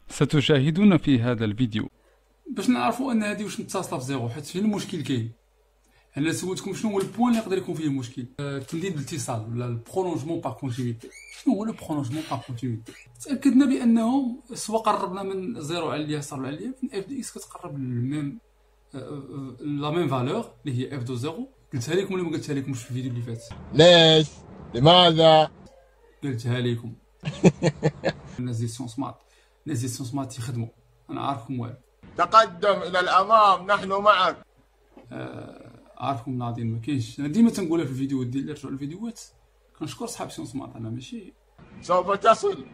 ستشاهدون في هذا الفيديو باش نعرفوا ان هذه واش متصله في زيرو، حيت فين المشكل كاين. انا سولتكم شنو هو البوان اللي يقدر يكون فيه المشكل، التمديد بالاتصال ولا البرولونجمون باغ كونتينيتي. شنو هو البرولونجمون باغ كونتينيتي؟ تاكدنا بانه سواء قربنا من زيرو على اليسار ولا على اليمين، اف دي اكس كتقرب للميم لا ميم فالور اللي هي اف دو زيرو. قلتها لكم ولا ما قلتها لكمش في الفيديو اللي فات؟ ليش؟ لماذا؟ قلتها لكم. الناس ديال سيونس مات، الناس ديال سيونس مات يخدموا، انا عارفكم والو. تقدم الى الامام، نحن معك. عارفكم ناضين ما كاينش. انا ديما تنقولها في الفيديو ديالي، رجعوا الفيديوهات. كنشكر صحاب سيونس مات، انا ماشي. سوف تصل،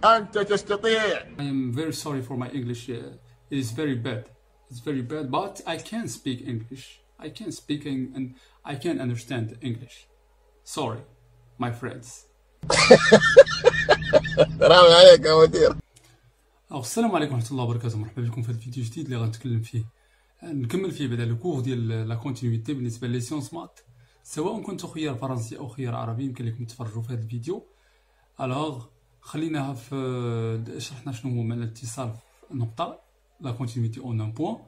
انت تستطيع. I am very sorry for my English. It is very bad. It's very bad, but I can speak English. I can speak and I can understand English. Sorry, my friends. رامي عليك يا مدير. السلام عليكم ورحمة الله وبركاته. مرحبا بكم في هذا الفيديو جديد اللي غنتكلم فيه، نكمل فيه بعدا لو كور ديال لا كونتينيتي بالنسبه لي سيونس مات. سواء كنتو خيار فرنسي او خيار عربي يمكن لكم تفرجوا في هذا الفيديو. الوغ خليناها في شرحنا شنو هو معنى الاتصال في نقطه، لا كونتينيتي اون ان بوين.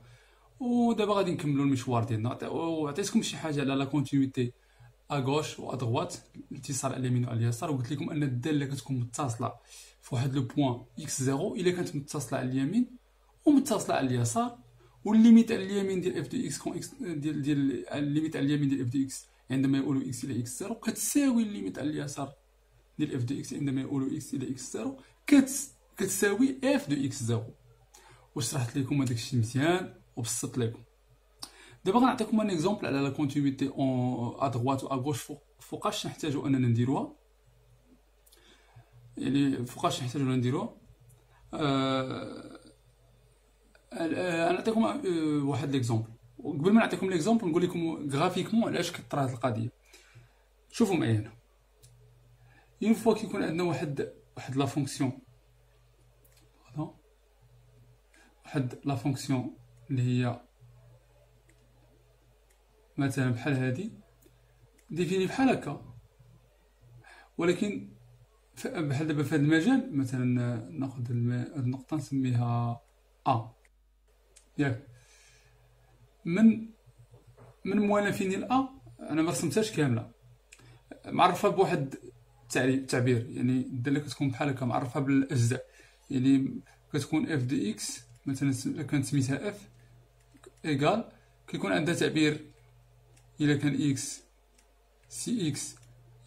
ودابا غادي نكملوا المشوار ديالنا. وعطيتكم شي حاجه على لا كونتينيتي اغوش و ادغوات، الاتصال على اليمين وعلى اليسار. وقلت لكم ان الداله كتكون متصله في واحد لو بوين اكس زيرو الا كانت متصله على اليمين ومتصله على اليسار، والليميت على اليمين ديال اف دي اكس كون اكس ديال الليميت على اليمين ديال اف دي اكس عندما يقولوا اكس الى اكس زيرو كتساوي الليميت على اليسار ديال اف دي اكس عندما يقولوا اكس الى اكس زيرو كتساوي اف دو اكس زيرو. وشرحت لكم هذاك الشيء مزيان وبسطت لكم. دابا غنعطيكم ان اكزومبل على لا كونتينيتي اون ادغوات و اغوش. فوقاش نحتاجو اننا نديروها، يعني فوقاش نحتاجو نديروها. نعطيكم واحد ليكزومبل. وقبل ما نعطيكم ليكزومبل نقول لكم غرافيكمون علاش كطرا هاد القضيه. شوفوا معايا هنا، اون فوا كيكون عندنا واحد لا فونكسيون، واحد لا فونكسيون اللي هي مثلا بحال هادي، ديفيني بحال هكا، ولكن بحال دابا في هذا المجال مثلا ناخذ هاد النقطه نسميها ياك. من موالين فيني الأ أنا ما رسمتهاش كاملة، معرفها بواحد تعبير، يعني الدالة كتكون بحال هكا معرفها بالأجزاء. يعني كتكون اف دي اكس مثلا كانت سميتها اف ايكال، كيكون عندها تعبير إلا كان اكس سي اكس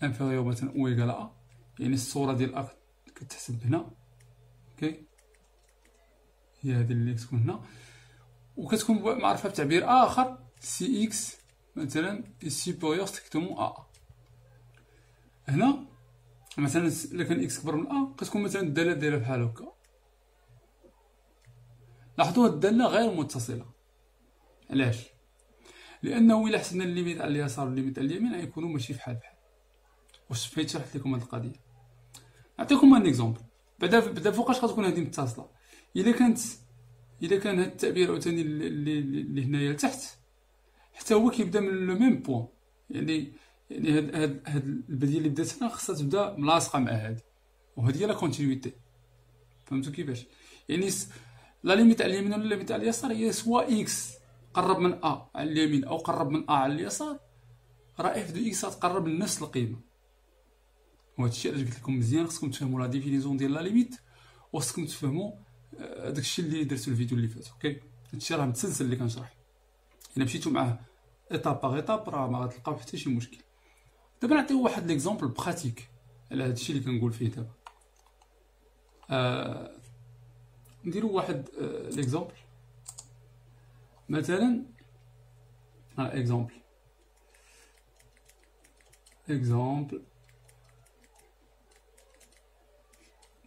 انفيريور مثلا او ايكال ا، يعني الصورة ديال ا كتحسب هنا. اوكي، هي هذه اللي كتكون هنا، وكتكون معرفة بتعبير آخر سي إكس مثلا سيبيريور ستريكتومون أ. هنا مثلا إلا كان إكس كبر من أ كتكون مثلا الدالة دايرة بحال هكا. لاحظوا هاد الدالة غير متصلة. علاش؟ لأنه إلا حسبنا الليميت على اليسار والليميت على اليمين غيكونوا ماشي فحال بحال. واش فايت شرحت لكم هاد القضية. نعطيكم ان اكزومبل. بعدا فوقاش غتكون هادي متصلة. إلا كان هاد التعبير عاوتاني اللي هنايا لتحت حتى هو كيبدا من لو ميم بوين، يعني هاد البديل اللي بدات هنا خاصها تبدا ملاصقه مع هادي، وهادي هي لا كونتينيتي. فهمتوا كيفاش؟ يعني لا ليميت على اليمين ولا ليميت على اليسار هي سوا اكس قرب من ا على اليمين او قرب من ا على اليسار، راه اف دو اكس غتقرب لنفس القيمه. وهذا الشيء علاش قلت لكم مزيان خصكم تفهموا لا ديفينيزون ديال لا ليميت، وخصكم تفهموا داكشي اللي درتو في الفيديو اللي فات. اوكي، هادشي راه متسلسل اللي كنشرح، الا مشيتو معاه ايطاب باغ ايطاب راه ما غتلقاو حتى شي مشكل. دابا نعطيو واحد ليكزومبل براتيك على هادشي اللي كنقول فيه دابا. نديرو واحد ليكزومبل مثلا. اكزومبل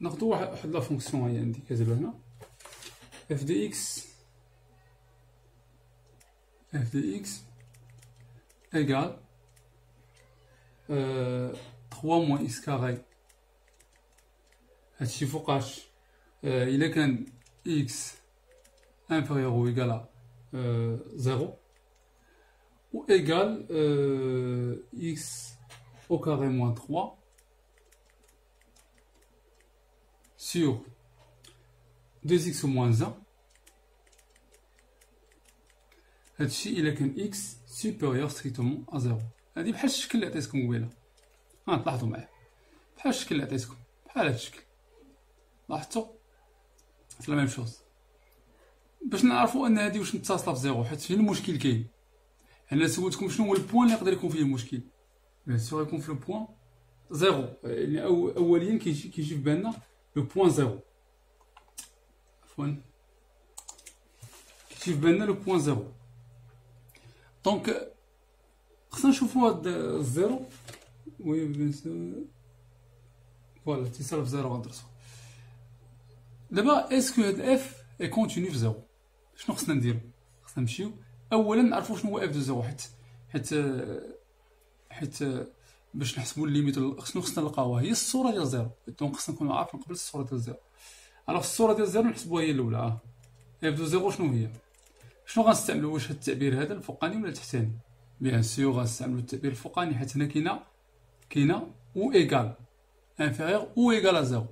ناخدو واحد لا فونكسيون هي عندي كتبان هنا اف دي اكس égale 3 moins x carré. هادشي فوقاش إلا كان x inférieur ou égal à 0 ou égal x au carré moins 3 sur 2x moins 1. هادشي إلا كان x supérieur strictement à 0. هادي بحال الشكل اللي عطيتكم قبيله. تلاحظوا معايا بحال الشكل اللي عطيتكم، بحال هاد الشكل. لاحظتوا لا ميم شوز. باش نعرفوا ان هادي واش متصله بزيرو، حيت فين المشكل كاين. انا سولتكم شنو هو البوان اللي يقدر يكون فيه المشكل. بيان سور يكون في البوان زيرو، يعني اوليا كيجي في بالنا لو بوان زيرو. عفوا كيجي في بالنا لو بوان زيرو. دونك خصنا نشوفوا هاد الزيرو. وي بيان سور فوالا اتصال بزيرو غندرسو. دابا اسكو هاد اف اي كونتينيو في زيرو. شنو خصنا نديرو؟ خصنا نمشيو اولا نعرفو شنو هو اف دو زيرو، حيت باش نحسبو الليميت شنو خصنا نلقاوها هي الصوره ديال زيرو. دونك خصنا نكونو عارفين قبل الصوره ديال زيرو. الوغ الصوره ديال زيرو نحسبوها هي الاولى. اف دو زيرو شنو هي؟ شنو غنستعملو؟ واش هاد التعبير هذا الفوقاني ولا التحتاني؟ بيان سور غنستعملو التعبير الفوقاني، حيت هنا كاينه او ايكال انفيريور او ايكال ا زيرو.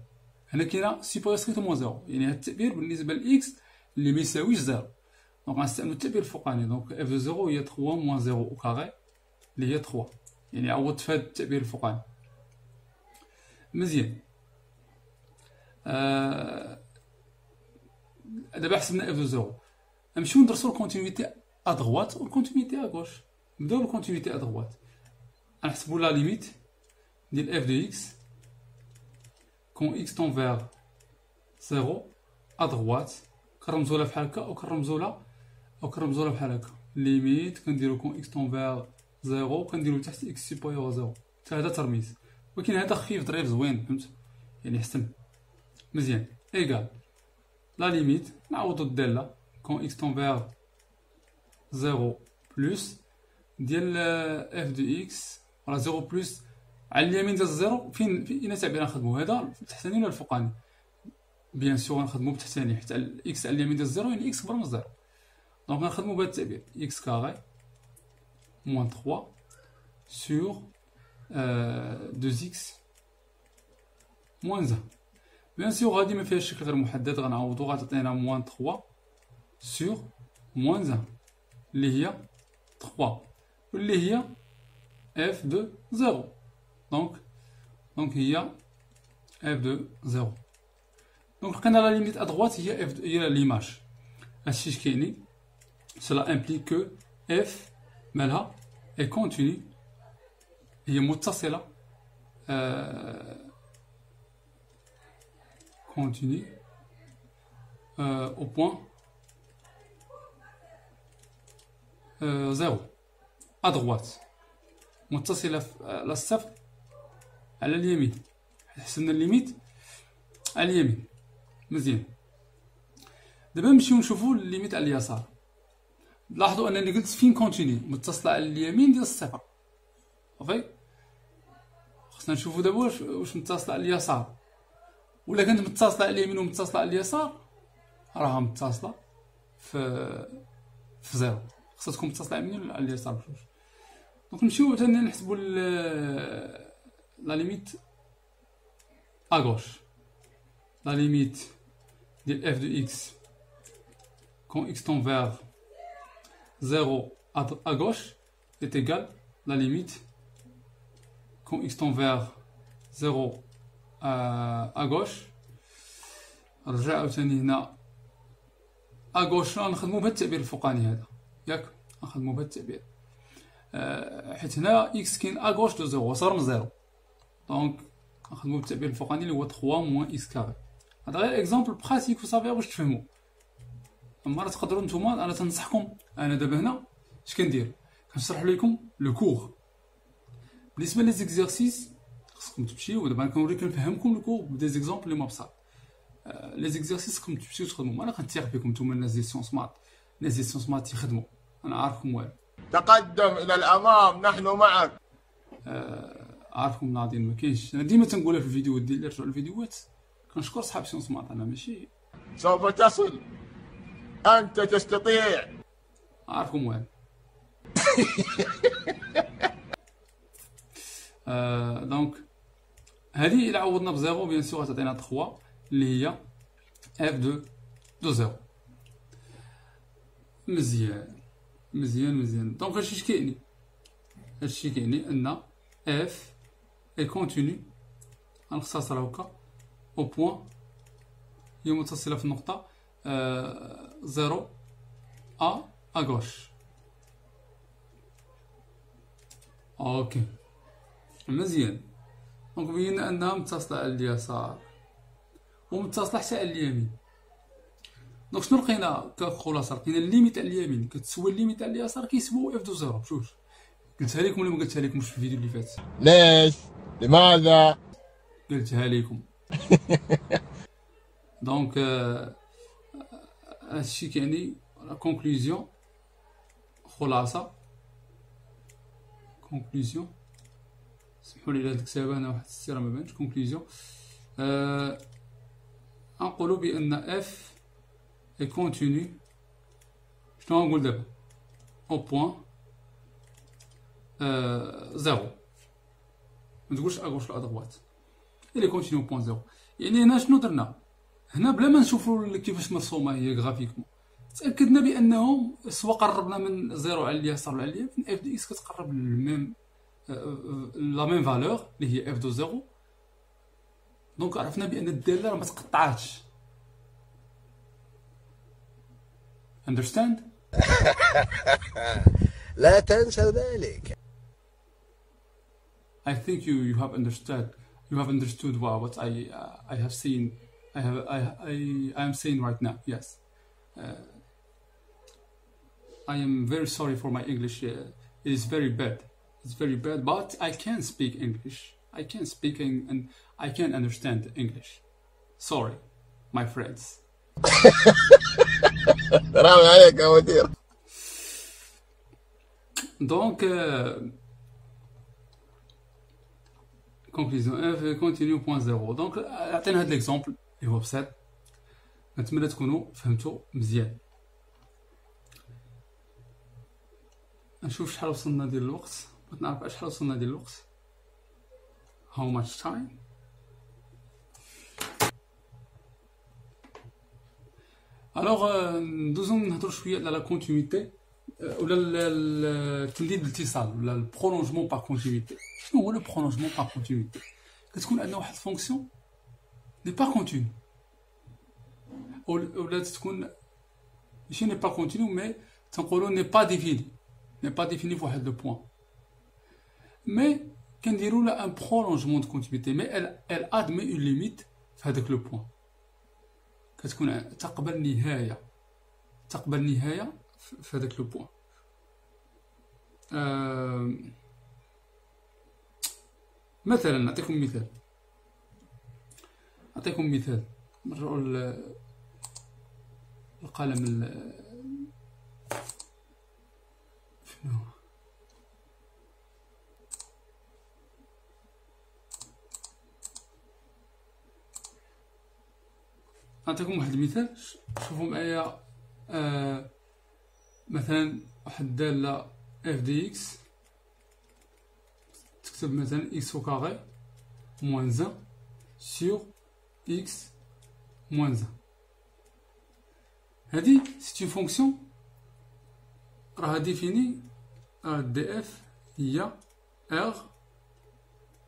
هنا كاينه سوبيريور ستريكتومون زيرو، يعني هاد التعبير بالنسبه لاكس اللي ما يساويش زيرو. دونك غنستعملو التعبير الفوقاني. دونك اف دو زيرو هي 3 موان زيرو او كاري اللي هي 3، يعني عوضت في هاد التعبير الفوقاني. مزيان. دابا حسبنا اف دو زيرو، نمشيو ندرسو الكونتينيتي ا دغوات والكونتينيتي ا غوش. نبداو بالكونتينيتي ا دغوات. غنحسبو لا ليميت ديال اف دو اكس كون اكس تون فيغ زيرو ا دغوات. كنرمزولها بحال هكا او كنرمزولها بحال هكا. ليميت كنديرو كون اكس تون فيغ زيرو كنديرو تحت اكس سوبيريور زيرو. حتى هذا ترميز، ولكن هذا خفيف ظريف زوين، فهمت يعني حسن مزيان. ايكال لا ليميت نعوضو الداله كون اكس تون فيغ زيرو بلس ديال اف دو اكس ولا زيرو بلس على اليمين ديال الزيرو. فين اين تعبير نخدمو؟ هذا التحتاني ولا الفوقاني؟ بيان سور غنخدمو بالتحتاني، حيت اكس على اليمين ديال الزيرو يعني اكس كبر من الزيرو. دونك غنخدمو بهذا التعبير اكس كاري موان 3 سور 2x موان 1. بيان سور غادي ما فيهاش الشكل غير محدد، غنعوضو غتعطينا موان 3 سور موان 1 اللي هي 3 واللي هي اف دو زيرو. دونك هي اف دو زيرو. دونك لقينا لا ليميت ادغوات هي اف هي ليماج. هادشي اش كيعني؟ cela implique que f مالها اي كونتيني، هي متصلة كونتيني او بوان زيرو ادغوات، متصلة للصفر على اليمين. حسبنا الليميت على اليمين. مزيان. دابا نمشيو نشوفو الليميت على اليسار. لاحظوا انني قلت فين كونتيني متصله على اليمين ديال الصفر. صافي خصنا نشوفو دابا واش متصله على اليسار، ولا كانت متصله على اليمين ومتصله على اليسار راها متصله في زيرو. خصها تكون متصله على اليمين ولا على اليسار بجوج. دونك نمشيو ثاني نحسبو لا ليميت ا غوش. لا ليميت ديال اف دو اكس كون اكس تون فيغ 0 à gauche est égal la limite quand x tend vers 0 à gauche. نرجع عاوتاني هنا à gauche نخدمو بهاد التعبير الفوقاني هذا، ياك نخدمو بهاد التعبير حيت هنا x كاين à gauche دو 0 صار من 0. دونك نخدمو بالتعبير الفوقاني اللي هو 3 موان x كاري. هذا غير اكزومبل براتيك وصافي باش تفهمو. اما راه تقدروا نتوما، انا تنصحكم انا دابا هنا اش كندير كنشرح لكم لو كور. بالنسبه لي زيكزارسيس خصكم تمشيو، دابا كنوريكم نفهمكم لو كور بدي زيكزامبل اللي ما بصح. لي زيكزارسيس خصكم تمشيو تخدموا. انا كنتيق فيكم نتوما الناس ديال سيونس مات، الناس ديال سيونس مات تيخدموا، انا عارفكم والو. تقدم الى الامام نحن معك. عارفكم ناضين ما كاينش. انا ديما تنقولها في الفيديوهات ديالي، رجعوا الفيديوهات. كنشكر صحاب سيونس مات، انا ماشي سوف تصل، انت تستطيع. عارفكم والو. دونك هذه الى عوضنا بزيرو بيان سور غتعطينا 3 اللي هي اف دو دو زيرو. مزيان مزيان مزيان. دونك هادشي كيعني، هادشي كيعني ان اف اي كونتينيو، غنختصرها هكا، او بوان هي متصلة في النقطة زيرو ا اغوش. اوكي مزيان. دونك بينا انها متصلة على اليسار ومتصلة حتى على اليمين. دونك شنو لقينا كخلاصة؟ لقينا الليميت على اليمين كتسوى الليميت على اليسار كيسوى اف دو زيرو بجوج. قلتها لكم ولا ما قلتها لكمش في الفيديو اللي فات؟ ليش؟ لماذا؟ قلتها لكم. دونك هادشي كيعني لا كونكلوزيون، خلاصة كونكلوزيون. سمحولي على هاد الكتابة انا واحد السيرة ما بانش. كونكلوزيون نقولو بان اف اي كونتينيو. شنو غنقول دابا؟ او بوان زيرو، متقولش اغوش ولا ادغوات، الي كونتينيو بوان زيرو. يعني هنا شنو درنا؟ هنا بلا ما نشوفو كيفاش مرسومة هي غرافيكمون، تأكدنا بأنهم سوا قربنا من زيرو على اليسار ولا على اليمين، اف دو اكس كتقرب للميم لا ميم فالور اللي هي اف دو زيرو. دونك عرفنا بأن الدالة راه متقطعاتش. understand؟ لا تنسى ذلك. I think you have understood what I have seen. I am saying right now. Yes. I am very sorry for my English. It is very bad. It's very bad, but I can speak English. I can speak and I can understand English. Sorry, my friends. رامي عليك يا مدير. Donc, conclusion f continue point zéro. Donc عطينا هاد l'exemple اللي هو بسيط، نتمنى تكونوا فهمتوا مزيان. نشوف شحال وصلنا ديال الوقت، بغيت نعرف شحال وصلنا ديال الوقت. How much time؟ الوغ ندوزو نهضرو شويه على لا كونتينيتي ولا التمديد بالاتصال ولا البرولونجمون باغ كونتينيتي. شنو هو لو برولونجمون باغ كونتينيتي؟ كتكون عندنا واحد الفونكسيون ني با كونتينيو، ولا تكون ماشي ني با كونتينيو مي تنقولو ني با ديفيني في واحد لو بوين، مي كنديرو لها ان برولونجمون دو كونتينيتي، مي ال ادمي اون ليميت في هذاك لو بوين. كتكون تقبل نهاية في هذاك لو بوين. مثلا نعطيكم مثال. نرجعو القلم شنو نعطيكم واحد المثال. شوفوا معايا مثلا واحد الدالة اف دي اكس، تكتب مثلا اكس او كاري موان زان سور اكس موان زان. هادي سيت اون فونكسيون راها ديفيني دي اف هي ار،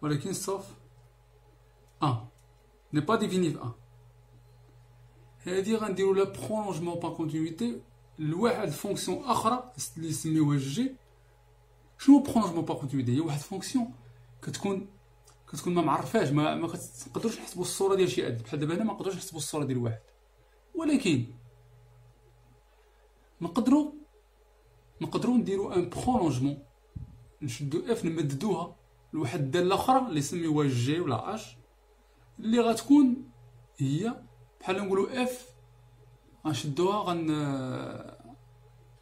ولكن صوف ان ني با ديفيني في ان. هادي غنديرو لا برولونجمون با كونتينيتي لواحد فونكسيون اخرى اللي نسميوها جي. شنو برولونجمون با كونتينيتي؟ هي واحد فونكسيون كتكون ما معرفاش، ما كتقدروش نحسبوا الصوره ديال شي عدد. بحال دابا هنا ما نقدروش نحسبوا الصوره ديال واحد، ولكن نقدروا نديروا ان برولونجمون، نشدو اف نمددوها لواحد الداله اخرى اللي نسميوها جي ولا اش، اللي غتكون هي بحال نقولوا اف غنشدوها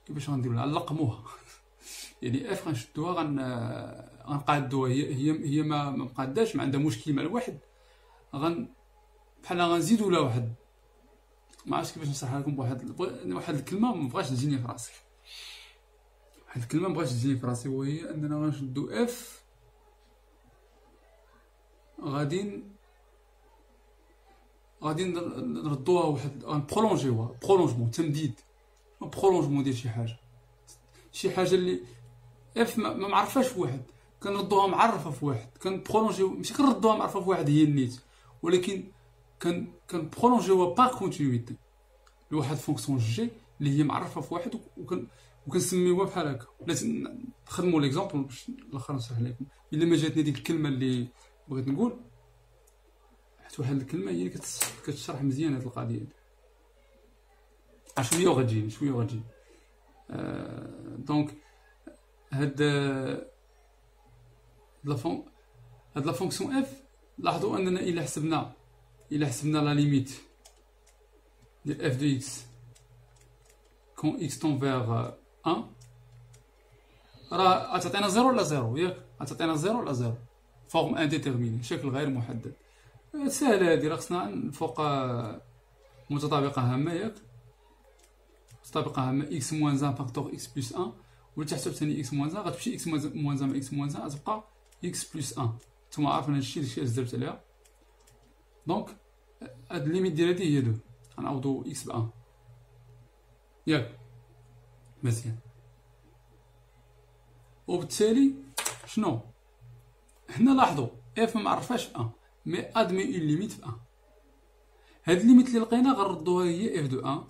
كيفاش غنديروها؟ نلقموها. يعني اف غنشدوها غنقادوها، هي ما مقاداش، ما عندها مشكل مع الواحد، بحال غنزيدو لها واحد، ما عرفتش كيفاش نشرحها لكم بواحد الكلمه ما بغاش تجيني في راسي. واحد الكلمه ما بغاش تجيني في راسي، وهي اننا غنشدو اف غادي غادي نردوها واحد، غنبرولونجيوها برولونجمون، تمديد، برولونجمون ديال شي حاجه اللي اف ما معرفاش في واحد، كنردوها معرفه في واحد، كنبرولونجيو، ماشي كنردوها معرفه في واحد هي النيت، ولكن كنبرولونجيوها باغ كونتينيتي لواحد فونكسيون جي اللي هي معرفه في واحد، وكنسميوها بحال هكا. لازم نخدموا ليكزامبل باش الاخر نشرح لكم. الا ما جاتني ديك الكلمه اللي بغيت نقول، حيت واحد الكلمه هي اللي كتشرح مزيان هاد القضيه دي. شويه وغتجيني دونك هاد لا فونكسيون اف، لاحظوا اننا الا حسبنا لا ليميت ديال اف دو اكس كون اكس تون فيغ 1، راه غتعطينا 0 ولا 0 ياك، غتعطينا 0 ولا 0 فورم انديتيرميني، شكل غير محدد. سهله هادي، راه خصنا فوق متطابقه هامه ياك، متطابقه هامه اكس موان 1 فاكتور اكس بلس 1، ولتحت ثاني اكس موان 1 غتمشي اكس موان 1 مع اكس موان 1 غتبقى اكس بلس 1. نتوما عارفين هادشي اللي درت عليها. دونك هاد الليميت ديال هادي هي 2، غنعوضو اكس ب 1 ياك، مزيان. وبالتالي شنو حنا لاحظوا اف ما معرفاش 1، مي ادمي اون ليميت في 1. هاد الليميت اللي لقينا غنردوها هي اف دو 1،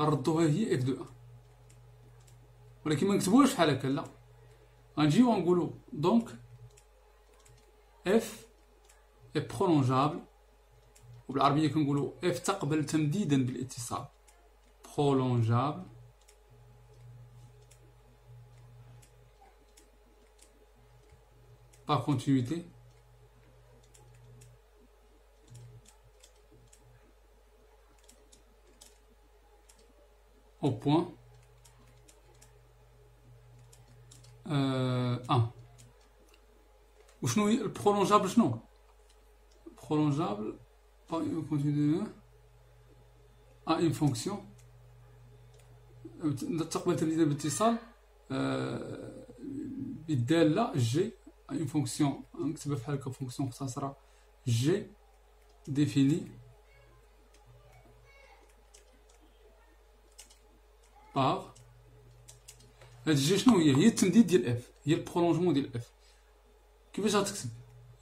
غنردوها هي اف دو 1، ولكن ما نكتبوهاش بحال هكا، لا، غنجيو غنقولو دونك اف اي برولونجابل، وبالعربيه كنقولو اف تقبل تمديدا بالاتصال، برولونجابل par continuité au point 1. وشنو هي البرولونجابل؟ شنو برولونجابل par une continuité à une fonction تقبل تمديدا بالاتصال بالداله جي une fonction، نكتبها بحال هكا، فونكسيون مختصره جي ديفيني باغ، هاد جي شنو هي التمديد ديال اف، هي البرولونجمون ديال اف. كيفاش غتكتب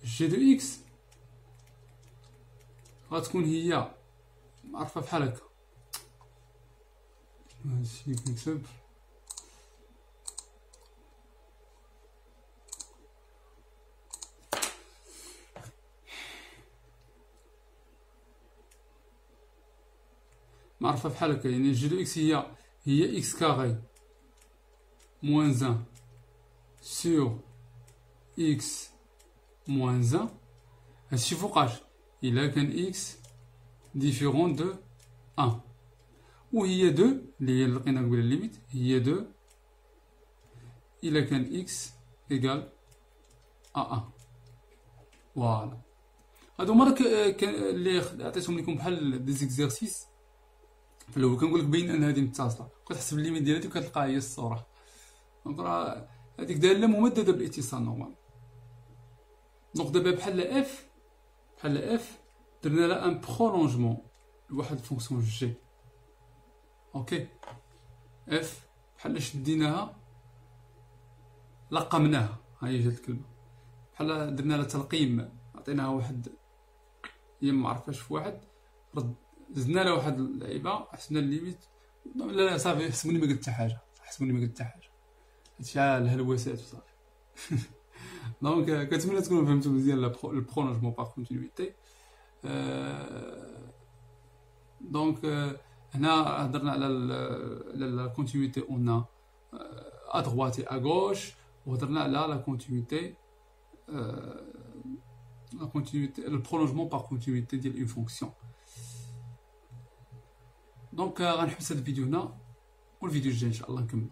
جي دو اكس؟ غتكون هي معرفه بحال هكا، هادشي كنكتب معرفه بحال هكا، يعني جي دو اكس هي اكس كاري موان 1 سور اكس موان 1. هادشي فوقاش الا كان اكس ديفيرون دو 1، وهي 2 اللي هي اللي لقينا قبل الليميت، هي 2 الا كان اكس ايكال ا 1. فوالا، هادو هما اللي عطيتهم لكم بحال دي زيكزارسيس. في الاول كنقول لك بين ان هذه متصله، كتحسب الليميت ديال هذه وكتلقاها هي الصوره. دونك راه هذيك داله ممدده بالاتصال نورمال. دونك دابا بحال اف درنا لها ان برولونجمون لواحد الفونكسيون جي. اوكي، اف بحال شديناها لقمناها، ها هي جات الكلمه، بحال درنا لها تلقيم، عطيناها واحد هي ما عرفاش في واحد، زدنا لها واحد اللعيبه، حسبنا الليميت. لا صافي، حسبوني ما قلت حتى حاجه، هادشي على الهلوسات وصافي. دونك كنتمنى تكونوا فهمتوا مزيان البرولونجمون باغ كونتينيتي. دونك هنا هضرنا على لا كونتينيتي اون ا droite et à gauche، وهضرنا على لا كونتينيتي البرولونجمون باغ كونتينيتي ديال اون فونكسيون. دونك غنحبس هاد الفيديو هنا، والفيديو الجاي ان شاء الله نكملو.